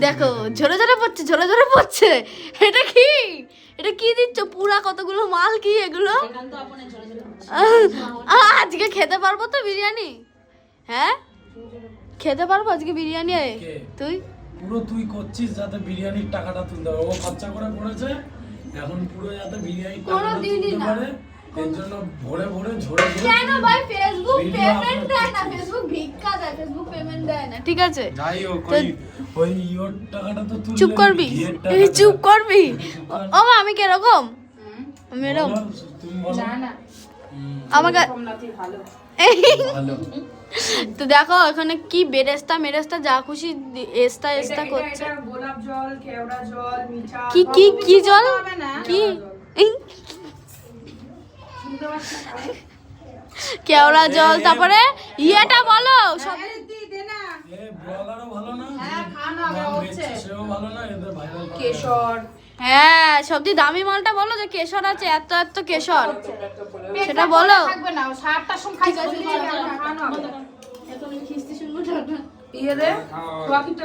দেখো ঝরে ঝরে পড়ছে, ঝরে ঝরে পড়ছে। এটা কি, এটা কি দিচ্ছ? পুরা কতগুলো মাল কি এগুলো? আজকে খেতে পারবো তো বিরিয়ানি? হ্যাঁ খেতে পারবো আজকে বিরিয়ানি? তুই পুরো তুই করছিস যাতে বিরিয়ানির টাকাটা তুলতে পারে। ও খরচা করে করেছে, এখন পুরো যাতে বিরিয়ানির টাকাটা তুলতে পারে, এর জন্য ভরে ভরে ঝরে ঝরে। কেন ভাই ফেসবুক পেমেন্ট দেয় না? ফেসবুক ভিক্ষা দেয়, ফেসবুক পেমেন্ট দেয় না, ঠিক আছে? যাই হোক, ওই ইওর টাকাটা তো তুললে। চুপ করবি, এই চুপ করবি। ও মা আমি কিরকম? আমি এরকম তুমি বলো না। আমাকে ভালো ভালো। তো দেখো এখানে কি বেরেস্তা মেরেস্তা যা খুশি এস্তা এস্তা করছে। এটা গোলাপ জল, কেওড়া জল, মিঠা কি কি কি জল? কি এই শুনতে পাচ্ছ না? কেওড়া জল, তারপরে ইয়েটা বলো সব। আরে দে না। এ ব্লগারও ভালো না, হ্যাঁ, খাওয়ানো হবে, নাম হচ্ছে। বেচছে সেও ভালো না, এদের ভাইরাল কেশর, হ্যাঁ সবচেয়ে দামি মালটা বলো, যে কেশর আছে, এত এত কেশর, সেটা বলো। থাকবে না, ও 7টার সময় খাইছে, খাওয়ানো হবে। এখন খিস্তি শুনবো না। ইয়ে দে, বাকিটা